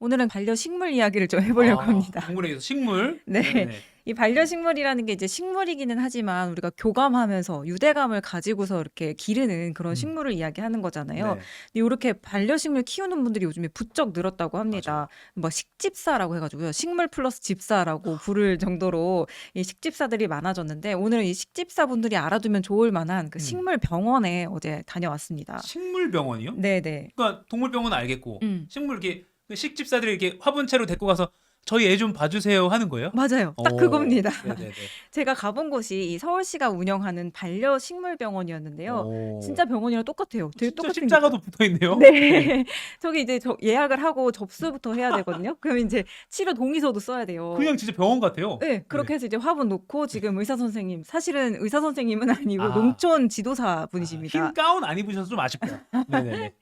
오늘은 반려식물 이야기를 좀 해보려고 합니다. 동물에서 식물. 네. 네네. 이 반려식물이라는 게 이제 식물이기는 하지만 우리가 교감하면서 유대감을 가지고서 이렇게 기르는 그런 음. 식물을 이야기하는 거잖아요. 네. 근데 이렇게 반려식물 키우는 분들이 요즘에 부쩍 늘었다고 합니다. 맞아요. 뭐 식집사라고 해가지고요. 식물 플러스 집사라고 부를 정도로 이 식집사들이 많아졌는데 오늘은 이 식집사 분들이 알아두면 좋을 만한 그 음. 식물 병원에 어제 다녀왔습니다. 식물병원이요? 네네. 그러니까 동물병원은 알겠고 음. 식물 이렇게 그 식집사들이 이렇게 화분째로 데리고 가서 저희 애 좀 봐주세요 하는 거예요? 맞아요. 딱 그겁니다. 네네네. 제가 가본 곳이 이 서울시가 운영하는 반려식물병원이었는데요. 오. 진짜 병원이랑 똑같아요. 되게 진짜 똑같은 십자가도 붙어 있네요. 네. 저기 이제 예약을 하고 접수부터 해야 되거든요. 그럼 이제 치료 동의서도 써야 돼요. 그냥 진짜 병원 같아요. 네, 그렇게 해서 이제 화분 놓고 지금 의사 선생님, 사실은 의사 선생님은 아니고 아. 농촌 지도사 분이십니다. 흰 가운 안 입으셔서 좀 아쉽다. 네네네.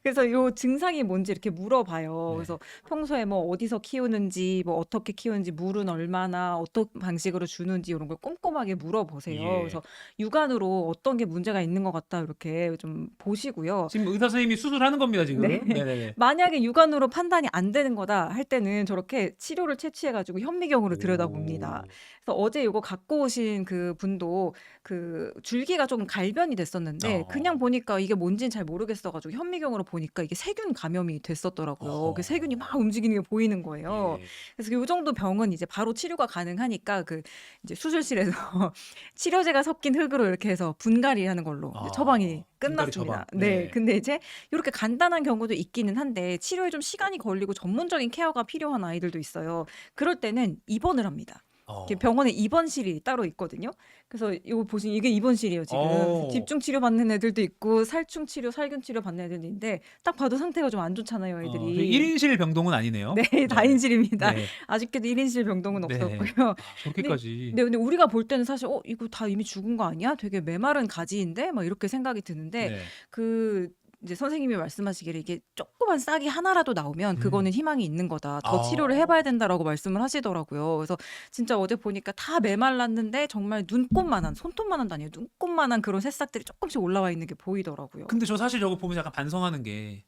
그래서 요 증상이 뭔지 이렇게 물어봐요. 네. 그래서 평소에 뭐 어디서 키우는지, 뭐 어떻게 키우는지, 물은 얼마나, 어떤 방식으로 주는지 이런 걸 꼼꼼하게 물어보세요. 예. 그래서 육안으로 어떤 게 문제가 있는 것 같다 이렇게 좀 보시고요. 지금 의사 선생님이 수술하는 겁니다 지금. 네. 네네네. 만약에 육안으로 판단이 안 되는 거다 할 때는 저렇게 치료를 채취해가지고 현미경으로 들여다봅니다. 오. 그래서 어제 이거 갖고 오신 그 분도 그 줄기가 좀 갈변이 됐었는데 그냥 보니까 이게 뭔지는 잘 모르겠어가지고 현미경으로 보니까 이게 세균 감염이 됐었더라고요. 그 세균이 막 움직이는 게 보이는 거예요. 예. 그래서 요 정도 병은 이제 바로 치료가 가능하니까 그 이제 수술실에서 치료제가 섞인 흙으로 이렇게 해서 분갈이하는 걸로 이제 처방이 분갈이 끝났습니다. 처방. 네. 네. 근데 이제 이렇게 간단한 경우도 있기는 한데 치료에 좀 시간이 걸리고 전문적인 케어가 필요한 아이들도 있어요. 그럴 때는 입원을 합니다. 이렇게 병원에 입원실이 따로 있거든요. 그래서 이거 보시면 이게 입원실이에요, 지금. 오. 집중 치료 받는 애들도 있고 살충 치료, 살균 치료 받는 애들도 있는데 딱 봐도 상태가 좀 안 좋잖아요, 애들이. 1인실 병동은 아니네요. 네, 다인실입니다. 네. 아직까지 1인실 병동은 네. 없었고요. 저렇게까지. 네, 근데 우리가 볼 때는 사실 이거 다 이미 죽은 거 아니야? 되게 메마른 가지인데 막 이렇게 생각이 드는데 네. 그 이제 선생님이 말씀하시기를 이게 조그만 싹이 하나라도 나오면 그거는 희망이 있는 거다. 더 치료를 해봐야 된다라고 말씀을 하시더라고요. 그래서 진짜 어제 보니까 다 메말랐는데 정말 눈곱만한, 손톱만한도 아니에요. 눈곱만한 그런 새싹들이 조금씩 올라와 있는 게 보이더라고요. 근데 저 사실 저거 보면서 약간 반성하는 게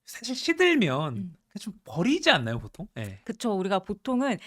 사실 시들면 음. 그냥 좀 버리지 않나요 보통? 네. 그쵸. 우리가 보통은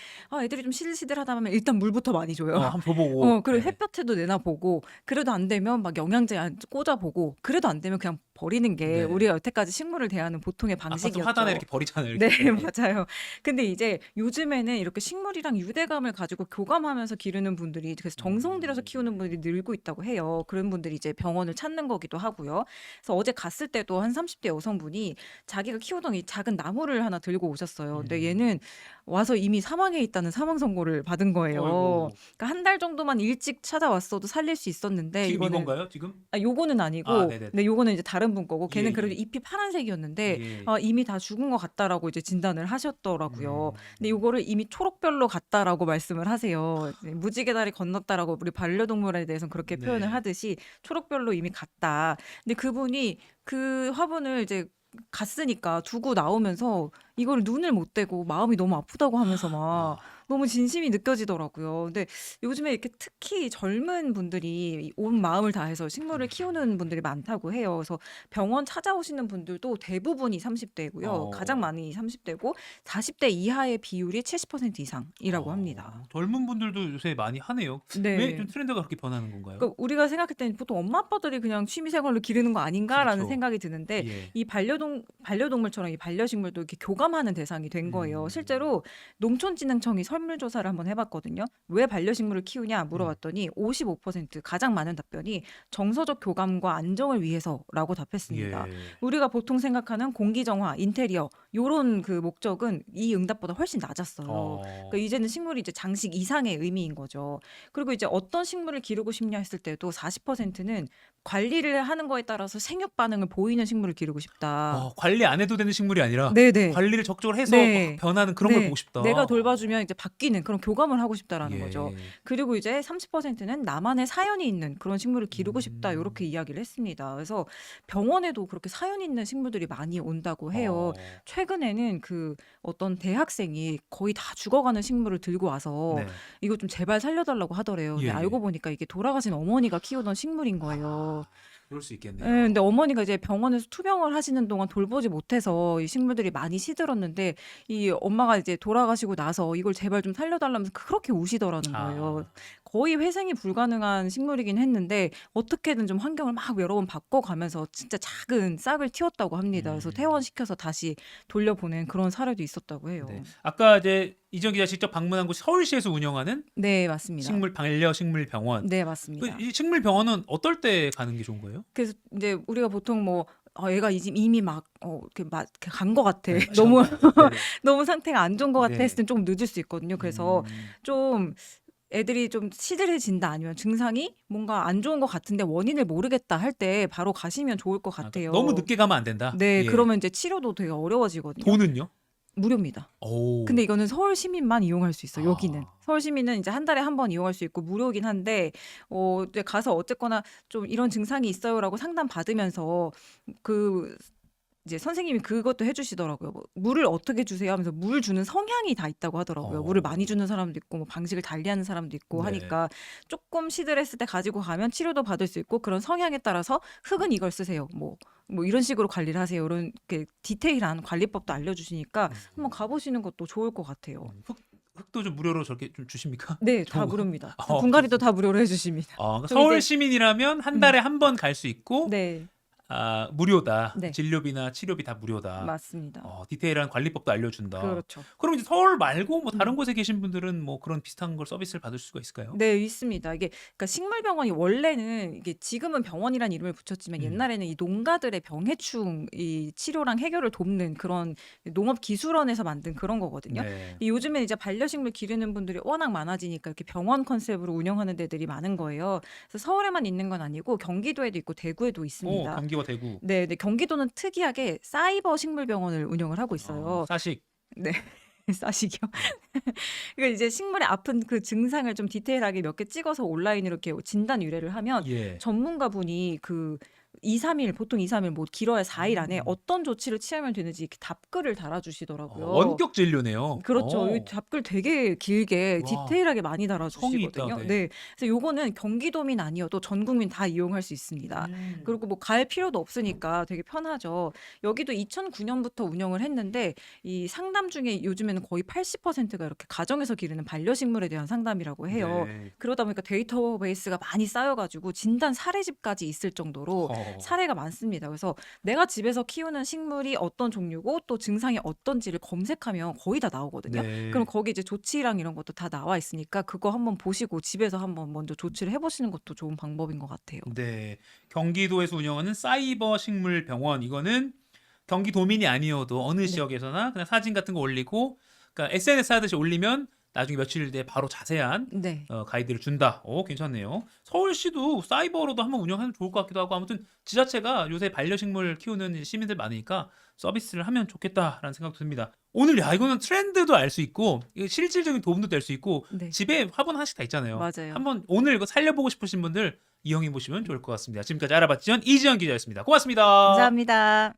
애들이 좀 시들시들하다 하면 일단 물부터 많이 줘요. 한번 줘보고. 그리고 네. 햇볕에도 내놔보고 그래도 안 되면 막 영양제 꽂아보고 그래도 안 되면 그냥 버리는 게 네. 우리가 여태까지 식물을 대하는 보통의 아까 좀 방식이었죠. 하단에 이렇게 버리잖아요. 네, 이렇게. 맞아요. 근데 이제 요즘에는 이렇게 식물이랑 유대감을 가지고 교감하면서 기르는 분들이 그래서 정성 들여서 키우는 분들이 늘고 있다고 해요. 그런 분들이 이제 병원을 찾는 거기도 하고요. 그래서 어제 갔을 때도 한 30대 여성분이 자기가 키우던 이 작은 나무를 하나 들고 오셨어요. 근데 얘는 와서 이미 사망해 있다는 사망 선고를 받은 거예요. 어이구. 그러니까 한 달 정도만 일찍 찾아왔어도 살릴 수 있었는데 지금 이거는 이건가요? 지금? 요거는 아니고 네네네. 네, 요거는 이제 다른 분 거고 걔는 예, 그래도 예. 잎이 파란색이었는데 예. 이미 다 죽은 것 같다라고 이제 진단을 하셨더라고요. 근데 요거를 이미 초록별로 갔다라고 말씀을 하세요. 이제 무지개 다리 건넜다라고 우리 반려동물에 대해서는 그렇게 네. 표현을 하듯이 초록별로 이미 갔다. 근데 그분이 그 화분을 이제 갔으니까 두고 나오면서 이걸 눈을 못 떼고 마음이 너무 아프다고 하면서 막 너무 진심이 느껴지더라고요. 근데 요즘에 이렇게 특히 젊은 분들이 온 마음을 다해서 식물을 키우는 분들이 많다고 해요. 그래서 병원 찾아오시는 분들도 대부분이 30대고요. 가장 많이 30대고 40대 이하의 비율이 70% 이상이라고 합니다. 젊은 분들도 요새 많이 하네요. 네. 왜 좀 트렌드가 그렇게 변하는 건가요? 그러니까 우리가 생각할 때는 보통 엄마 아빠들이 그냥 취미생활로 기르는 거 아닌가라는 그렇죠. 생각이 드는데 예. 이 반려동물처럼 이 반려식물도 이렇게 교감하는 대상이 된 거예요. 실제로 농촌진흥청이 설문조사를 한번 해봤거든요. 왜 반려식물을 키우냐 물어봤더니 55% 가장 많은 답변이 정서적 교감과 안정을 위해서라고 답했습니다. 예. 우리가 보통 생각하는 공기정화, 인테리어 요런 그 목적은 이 응답보다 훨씬 낮았어요. 그러니까 이제는 식물이 이제 장식 이상의 의미인 거죠. 그리고 이제 어떤 식물을 기르고 싶냐 했을 때도 40%는 관리를 하는 거에 따라서 생육 반응을 보이는 식물을 기르고 싶다. 관리 안 해도 되는 식물이 아니라 네네. 관리를 적극적으로 해서 네. 막 변하는 그런 걸 네. 보고 싶다. 내가 돌봐주면 이제 바뀌는 그런 교감을 하고 싶다라는 예. 거죠. 그리고 이제 30%는 나만의 사연이 있는 그런 식물을 기르고 싶다 이렇게 이야기를 했습니다. 그래서 병원에도 그렇게 사연 있는 식물들이 많이 온다고 해요. 최근에는 그 어떤 대학생이 거의 다 죽어가는 식물을 들고 와서 네. 이거 좀 제발 살려달라고 하더래요. 근데 예, 예. 알고 보니까 이게 돌아가신 어머니가 키우던 식물인 거예요. 그럴 수 예, 있겠네요. 근데 어머니가 이제 병원에서 투병을 하시는 동안 돌보지 못해서 이 식물들이 많이 시들었는데 이 엄마가 이제 돌아가시고 나서 이걸 제발 좀 살려달라면서 그렇게 우시더라는 거예요. 아, 거의 회생이 불가능한 식물이긴 했는데 어떻게든 좀 환경을 막 여러 번 바꿔가면서 진짜 작은 싹을 틔웠다고 합니다. 그래서 퇴원시켜서 다시 돌려보낸 그런 사례도 있었다고 네. 해요. 아까 이제 이정 기자 직접 방문한 곳이 서울시에서 운영하는 네, 맞습니다. 반려식물 병원. 네, 그 맞습니다. 이 식물 병원은 어떨 때 가는 게 좋은 거예요? 그래서 이제 우리가 보통 뭐 얘가 이미 막 이렇게 막 간 것 같아. 네, 너무 네네. 너무 상태가 안 좋은 것 같아 네. 했을 땐 조금 늦을 수 있거든요. 그래서 좀 애들이 좀 시들해진다 아니면 증상이 뭔가 안 좋은 것 같은데 원인을 모르겠다 할 때 바로 가시면 좋을 것 아, 같아요. 너무 늦게 가면 안 된다. 네, 예. 그러면 이제 치료도 되게 어려워지거든요. 돈은요? 무료입니다. 오. 근데 이거는 서울 시민만 이용할 수 있어요. 여기는 아. 서울 시민은 이제 한 달에 한 번 이용할 수 있고 무료긴 한데 이제 가서 어쨌거나 좀 이런 증상이 있어요라고 상담 받으면서 그 이제 선생님이 그것도 해주시더라고요. 뭐 물을 어떻게 주세요 하면서 물 주는 성향이 다 있다고 하더라고요. 물을 많이 주는 사람도 있고 뭐 방식을 달리하는 사람도 있고 네. 하니까 조금 시들했을 때 가지고 가면 치료도 받을 수 있고 그런 성향에 따라서 흙은 이걸 쓰세요. 뭐 이런 식으로 관리를 하세요. 이런 게 디테일한 관리법도 알려주시니까 한번 가보시는 것도 좋을 것 같아요. 흙도 좀 무료로 저렇게 좀 주십니까? 네, 다 좋은 거. 무료입니다. 분갈이도 다 무료로 해주십니다. 그러니까 저기 서울 이제 시민이라면 한 달에 한 번 갈 수 있고 네, 무료다. 네, 진료비나 치료비 다 무료다. 맞습니다. 디테일한 관리법도 알려준다. 그렇죠. 그럼 이제 서울 말고 뭐 다른 음. 곳에 계신 분들은 뭐 그런 비슷한 걸 서비스를 받을 수가 있을까요? 네, 있습니다. 이게 그러니까 식물병원이 원래는 이게 지금은 병원이라는 이름을 붙였지만 음. 옛날에는 이 농가들의 병해충 이 치료랑 해결을 돕는 그런 농업 기술원에서 만든 그런 거거든요. 네. 요즘에 이제 반려식물 기르는 분들이 워낙 많아지니까 이렇게 병원 컨셉으로 운영하는 데들이 많은 거예요. 그래서 서울에만 있는 건 아니고 경기도에도 있고 대구에도 있습니다. 경기와 대구. 네, 네, 경기도는 특이하게 사이버 식물병원을 운영을 하고 있어요. 사식. 네. 싸시기요. 그러니까 이제 식물의 아픈 그 증상을 좀 디테일하게 몇 개 찍어서 온라인으로 이렇게 진단 의뢰를 하면 예. 전문가분이 그 2, 3일 보통 2, 3일 뭐 길어야 4일 안에 어떤 조치를 취하면 되는지 이렇게 답글을 달아주시더라고요. 원격 진료네요. 그렇죠. 이 답글 되게 길게 와, 디테일하게 많이 성의 달아주시거든요. 있다. 네. 네. 그래서 요거는 경기도민 아니어도 전 국민 다 이용할 수 있습니다. 그리고 뭐 갈 필요도 없으니까 되게 편하죠. 여기도 2009년부터 운영을 했는데 이 상담 중에 요즘에는 거의 80%가 이렇게 가정에서 기르는 반려식물에 대한 상담이라고 해요. 네. 그러다 보니까 데이터베이스가 많이 쌓여가지고 진단 사례집까지 있을 정도로 사례가 많습니다. 그래서 내가 집에서 키우는 식물이 어떤 종류고 또 증상이 어떤지를 검색하면 거의 다 나오거든요. 네. 그럼 거기 이제 조치랑 이런 것도 다 나와 있으니까 그거 한번 보시고 집에서 한번 먼저 조치를 해보시는 것도 좋은 방법인 것 같아요. 네. 경기도에서 운영하는 사이버 식물 병원 이거는 경기도민이 아니어도 어느 네. 지역에서나 그냥 사진 같은 거 올리고 그러니까 SNS 하듯이 올리면 나중에 며칠 뒤에 바로 자세한 네. 가이드를 준다. 괜찮네요. 서울시도 사이버로도 한번 운영하면 좋을 것 같기도 하고 아무튼 지자체가 요새 반려식물 키우는 시민들 많으니까 서비스를 하면 좋겠다라는 생각도 듭니다. 오늘 이거는 트렌드도 알 수 있고 이거 실질적인 도움도 될 수 있고 네. 집에 화분 하나씩 다 있잖아요. 맞아요. 한번 오늘 이거 살려보고 싶으신 분들 이용해 보시면 좋을 것 같습니다. 지금까지 알아봤지원 이지연 기자였습니다. 고맙습니다. 감사합니다.